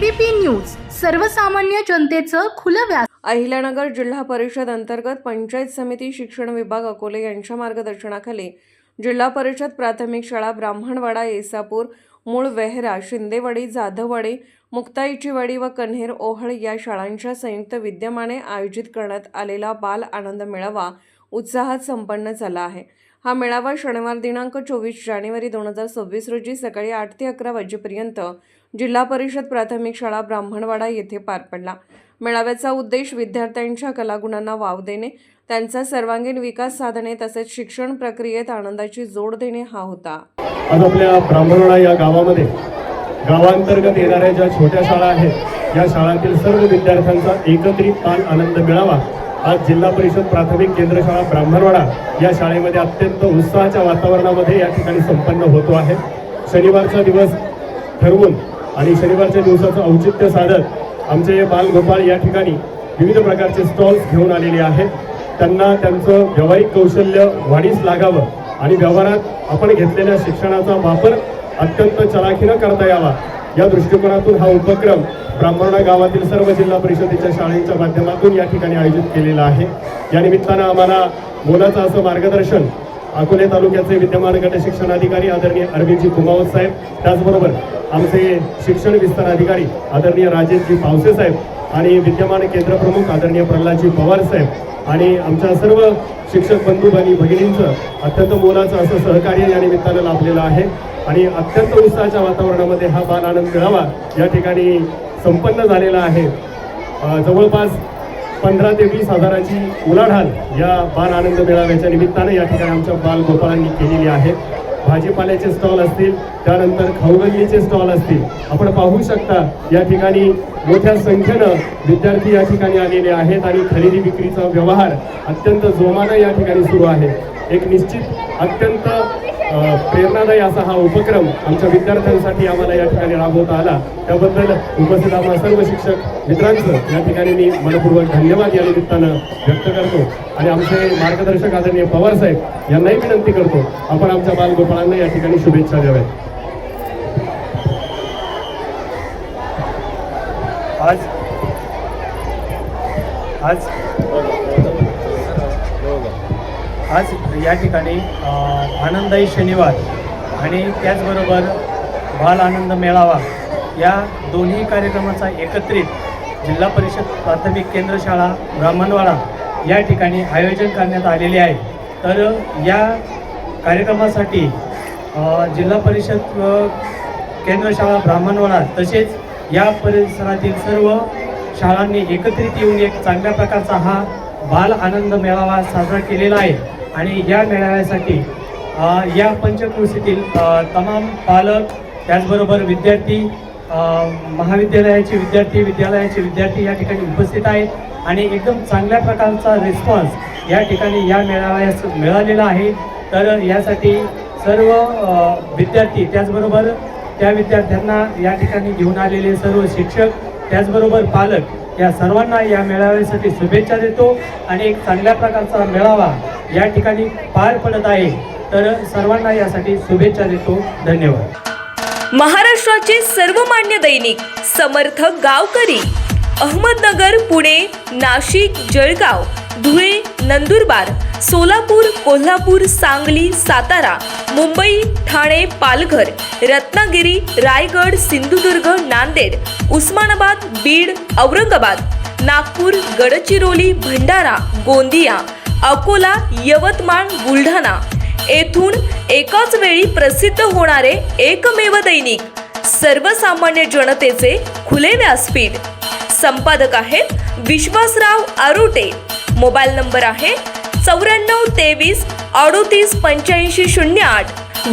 ABP news सर्वसामान्य जनतेचं खुलं व्यास। अहिल्यानगर जिल्हा परिषद अंतर्गत पंचायत समिती शिक्षण विभाग अकोले यांच्या मार्गदर्शनाखाली जिल्हा परिषद प्राथमिक शाळा ब्राह्मणवाडा, येसापूर, मूळ वेहरा, शिंदेवाडी, जाधववाडी, मुक्ताईचीवाडी व कन्हेर ओहळ या शाळांच्या संयुक्त विद्यमाने आयोजित करण्यात आलेला बाल आनंद मेळावा उत्साहात संपन्न झाला आहे। हा मेळावा शनिवार दिनांक 24 जानेवारी 2026 रोजी सकाळी 8 ते 11 वाजेपर्यंत जिल्हा परिषद प्राथमिक शाळा ब्राह्मणवाडा येथे पार पडला। मेळाव्याचा उद्देश विद्यार्थ्यांच्या कलागुणांना वाव देणे, त्यांचा सर्वांगीण विकास साधणे तसेच शिक्षण प्रक्रियेत आनंदाची जोड देणे हा होता। आज आपल्या ब्राह्मणवाडा या गावामध्ये गावांतर्गत येणाऱ्या ज्या छोट्या शाळा आहेत या शाळांतील सर्व विद्यार्थ्यांचा एकत्रित बाल आनंद मेळावा आज जिल्हा परिषद प्राथमिक केंद्र शाळा ब्राह्मणवाडा या शाळेमध्ये अत्यंत उत्साहाच्या वातावरणामध्ये या ठिकाणी संपन्न होतो आहे। शनिवारचा दिवस ठरवून आणि शनिवारच्या दिवसाचं औचित्य साधत आमचे बालगोपाळ या ठिकाणी विविध प्रकारचे स्टॉल्स घेऊन आलेले आहेत। त्यांना त्यांचं व्यावहारिक कौशल्य वाढीस लागावं आणि व्यवहारात आपण घेतलेल्या शिक्षणाचा वापर अत्यंत चलाखीनं करता यावा या दृष्टिकोनातून हा उपक्रम ब्राह्मणवाडा गावातील सर्व जिल्हा परिषदेच्या शाळांच्या माध्यमातून या ठिकाणी आयोजित केलेला आहे। या निमित्तानं आम्हाला मोलाचं असं मार्गदर्शन अकोले तालुक्याचे विद्यमान गट शिक्षणाधिकारी आदरणीय अरविंदजी कुमावत साहेब, त्याचबरोबर आमचे शिक्षण विस्तार अधिकारी आदरणीय राजेशजी पावसे साहेब आणि विद्यमान केंद्र प्रमुख आदरणीय प्रल्हादजी पवार साहेब आणि आमच्या सर्व शिक्षक बंधू आणि भगिनींचं अत्यंत मोलाचं असं सहकार्य या निमित्तानं लाभलेलं आहे आणि अत्यंत उत्साहाच्या वातावरणामध्ये हा बाल आनंद मेळावा या ठिकाणी संपन्न झालेला आहे। जवळपास 15 ते 20 हजाराची उलाढाल या बाल आनंद मेळाव्याच्या निमित्तानं या ठिकाणी आमच्या बाल गोपाळांनी केलेली आहे। भाजीपाल्याचे स्टॉल असतील, त्यानंतर खाऊगल्लीचे स्टॉल असतील, आपण पाहू शकता या ठिकाणी मोठ्या संख्येनं विद्यार्थी या ठिकाणी आलेले आहेत आणि खरेदी विक्रीचा व्यवहार अत्यंत जोमानं या ठिकाणी सुरू आहे। एक निश्चित अत्यंत प्रेरणादायी असा हा उपक्रम आमच्या विद्यार्थ्यांसाठी आम्हाला या ठिकाणी राबवता आला, त्याबद्दल उपस्थित आम्हा सर्व शिक्षक मित्रांचं या ठिकाणी मी मनपूर्वक धन्यवाद या निमित्तानं व्यक्त करतो आणि आमचे मार्गदर्शक आदरणीय पवार साहेब यांनाही विनंती करतो आपण आमच्या बालगोपाळांना या ठिकाणी शुभेच्छा द्याव्यात। आज या ठिकाणी आनंददायी शनिवार आणि त्याचबरोबर बाल आनंद मेळावा या दोन्ही कार्यक्रमाचा एकत्रित जिल्हा परिषद प्राथमिक केंद्र शाळा ब्राह्मणवाडा या ठिकाणी आयोजन करण्यात आलेले आहे। तर या कार्यक्रमासाठी जिल्हा परिषद केंद्र शाळा ब्राह्मणवाडा तसेच या परिसरातील सर्व शाळांनी एकत्रित येऊन एक चांगल्या प्रकारचा हा बाल आनंद मेळावा साजरा केलेला आहे आणि या मेळाव्यासाठी या पंचक्रोशीतील तमाम पालक, त्याचबरोबर विद्यार्थी, महाविद्यालयाचे विद्यार्थी या ठिकाणी उपस्थित आहेत आणि एकदम चांगल्या प्रकारचा रिस्पॉन्स या ठिकाणी या मेळाव्यास मिळालेला आहे। तर यासाठी सर्व विद्यार्थी, त्याचबरोबर त्या विद्यार्थ्यांना या ठिकाणी घेऊन आलेले सर्व शिक्षक, त्याचबरोबर पालक या सर्वांना या मेळाव्यासाठी शुभेच्छा देतो आणि एक चांगल्या प्रकारचा मेळावा या ठिकाणी पार पडत आहे। तर सर्वांना यासाठी शुभेच्छा देतो। धन्यवाद। महाराष्ट्राचे सर्वमान्य दैनिक समर्थ गावकरी अहमदनगर, पुणे, नाशिक, जळगाव, धुळे, नंदुरबार, सोलापूर, कोल्हापूर, सांगली, सातारा, मुंबई, ठाणे, पालघर, रत्नागिरी, रायगड, सिंधुदुर्ग, नांदेड, उस्मानाबाद, बीड, औरंगाबाद, नागपूर, गडचिरोली, भंडारा, गोंदिया, अकोला, यवतमाळ, बुलढाणा येथून एकाच वेळी प्रसिद्ध होणारे एकमेव दैनिक सर्वसामान्य जनतेचे खुले व्यासपीठ। संपादक आहेत विश्वासराव आरोटे। मोबाईल नंबर आहे 94 23 38 85 08।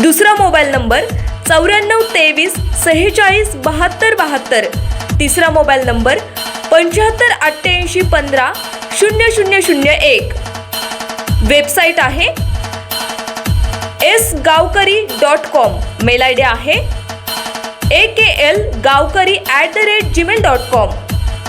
दुसरा मोबाईल नंबर 94 23 46 72 72। तिसरा मोबाईल नंबर 75 88 15 0001। वेबसाईट आहे sgavkari.com। मेल आयडी आहे aklgavkari@gmail.com।